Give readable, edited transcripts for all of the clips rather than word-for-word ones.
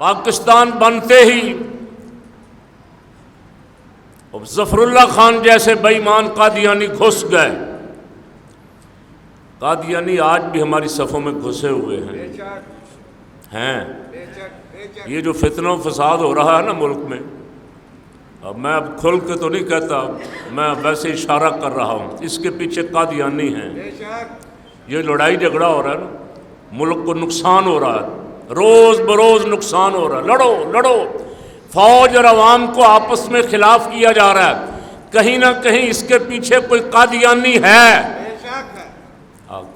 پاکستان بنتے ہی ظفر اللہ خان جیسے بے ایمان قادیانی گھس گئے. قادیانی آج بھی ہماری صفوں میں گھسے ہوئے ہیں. یہ جو فتنہ و فساد ہو رہا ہے نا ملک میں، اب میں اب کھل کے تو نہیں کہتا، میں ویسے اشارہ کر رہا ہوں، اس کے پیچھے قادیانی ہیں. یہ لڑائی جھگڑا ہو رہا ہے نا، ملک کو نقصان ہو رہا ہے، روز بروز نقصان ہو رہا ہے. لڑو لڑو، فوج اور عوام کو آپس میں خلاف کیا جا رہا ہے، کہیں نہ کہیں اس کے پیچھے کوئی قادیانی ہے.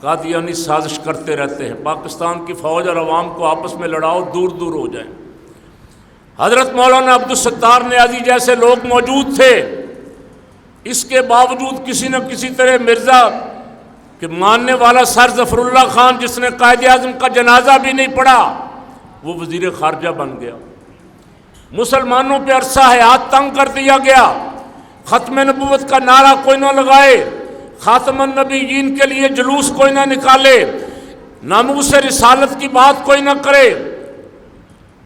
قادیانی سازش کرتے رہتے ہیں. پاکستان کی فوج اور عوام کو آپس میں لڑاؤ، دور دور ہو جائیں. حضرت مولانا عبدالستار نیازی جیسے لوگ موجود تھے، اس کے باوجود کسی نہ کسی طرح مرزا کہ ماننے والا سر ظفر اللہ خان، جس نے قائد اعظم کا جنازہ بھی نہیں پڑھا، وہ وزیر خارجہ بن گیا. مسلمانوں پہ عرصہ حیات تنگ کر دیا گیا. ختم نبوت کا نعرہ کوئی نہ لگائے، خاتم النبیین کے لیے جلوس کوئی نہ نکالے، ناموس رسالت کی بات کوئی نہ کرے.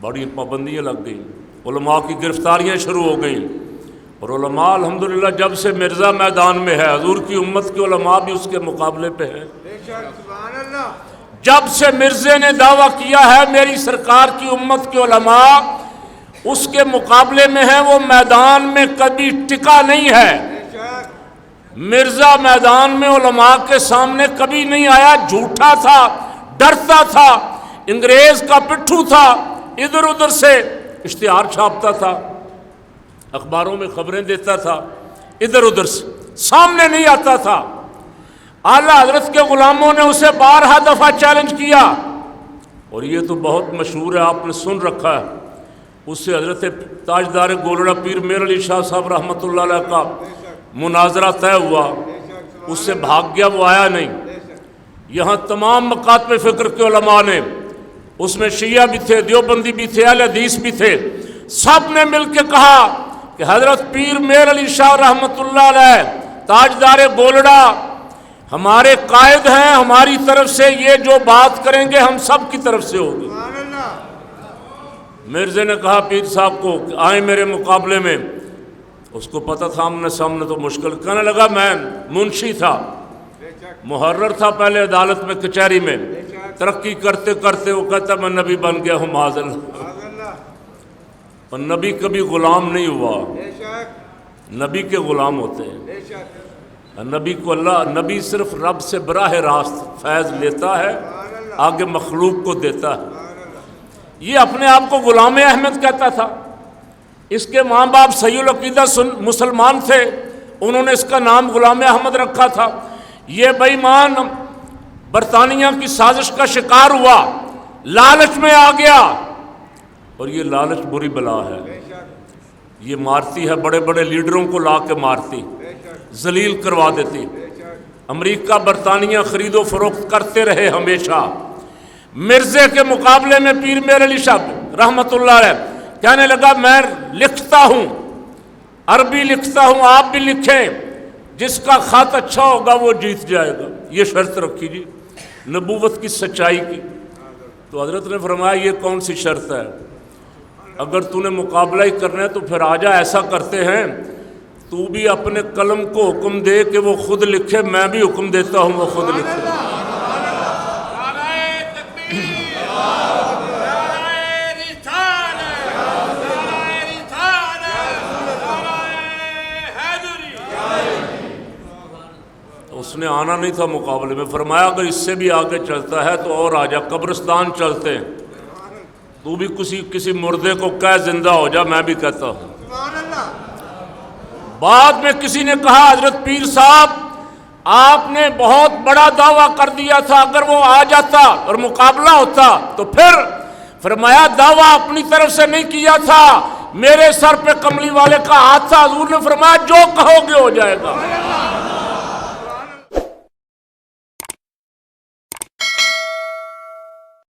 بڑی پابندیاں لگ گئیں، علماء کی گرفتاریاں شروع ہو گئیں. اور علماء الحمدللہ جب سے مرزا میدان میں ہے، حضور کی امت کے علماء بھی اس کے مقابلے پہ ہیں. جب سے مرزے نے دعویٰ کیا ہے میری سرکار کی امت کے علماء اس کے مقابلے میں ہیں، وہ میدان میں کبھی ٹکا نہیں ہے. مرزا میدان میں علماء کے سامنے کبھی نہیں آیا. جھوٹا تھا، ڈرتا تھا، انگریز کا پٹھو تھا، ادھر ادھر سے اشتہار چھاپتا تھا، اخباروں میں خبریں دیتا تھا، ادھر ادھر سے سامنے نہیں آتا تھا. اعلیٰ حضرت کے غلاموں نے اسے بارہا دفعہ چیلنج کیا، اور یہ تو بہت مشہور ہے، آپ نے سن رکھا ہے. اس سے حضرت تاجدار گولڑا پیر میر علی شاہ صاحب رحمۃ اللہ علیہ کا مناظرہ طے ہوا، اس سے بھاگ گیا، وہ آیا نہیں. یہاں تمام مکاتب فکر کے علماء نے، اس میں شیعہ بھی تھے، دیوبندی بھی تھے، اہل حدیث بھی تھے، سب نے مل کے کہا کہ حضرت پیر میر علی شاہ رحمۃ اللہ علیہ تاجدار گولڑا ہمارے قائد ہیں، ہماری طرف سے یہ جو بات کریں گے ہم سب کی طرف سے ہوگی. مرزے نے کہا پیر صاحب کو کہ آئیں میرے مقابلے میں. اس کو پتہ تھا آمنے سامنے تو مشکل. کہنے لگا میں منشی تھا، محرر تھا پہلے عدالت میں، کچہری میں. ترقی کرتے کرتے وہ کہتا میں نبی بن گیا ہوں معاذ اللہ. اور نبی کبھی غلام نہیں ہوا، نبی کے غلام ہوتے ہیں. نبی کو اللہ، نبی صرف رب سے براہ راست فیض لیتا ہے، آگے مخلوق کو دیتا ہے. یہ اپنے آپ کو غلام احمد کہتا تھا. اس کے ماں باپ صحیح العقیدہ مسلمان تھے، انہوں نے اس کا نام غلام احمد رکھا تھا. یہ بے ایمان برطانیہ کی سازش کا شکار ہوا، لالچ میں آ گیا، اور یہ لالچ بری بلا ہے. یہ مارتی ہے، بڑے بڑے لیڈروں کو لا کے مارتی، ذلیل کروا دیتی. امریکہ برطانیہ خرید و فروخت کرتے رہے ہمیشہ. مرزے کے مقابلے میں پیر میر علی شاہ رحمۃ اللہ علیہ کہنے لگا میں لکھتا ہوں، عربی لکھتا ہوں، آپ بھی لکھیں، جس کا خط اچھا ہوگا وہ جیت جائے گا. یہ شرط رکھی جی نبوت کی سچائی کی. تو حضرت نے فرمایا یہ کون سی شرط ہے؟ اگر تو نے مقابلہ ہی کرنا ہے تو پھر آجا، ایسا کرتے ہیں تو بھی اپنے قلم کو حکم دے کہ وہ خود لکھے، میں بھی حکم دیتا ہوں وہ خود لکھے. اس نے آنا نہیں تھا مقابلے میں. فرمایا اگر اس سے بھی آگے چلتا ہے تو اور آجا، قبرستان چلتے ہیں، تو بھی کسی مردے کو کہہ زندہ ہو جا، میں بھی کہتا ہوں. بعد میں کسی نے کہا حضرت پیر صاحب آپ نے بہت بڑا دعویٰ کر دیا تھا، اگر وہ آ جاتا اور مقابلہ ہوتا تو پھر؟ فرمایا دعویٰ اپنی طرف سے نہیں کیا تھا، میرے سر پہ کملی والے کا ہاتھ تھا. حضور نے فرمایا جو کہو گے ہو جائے گا.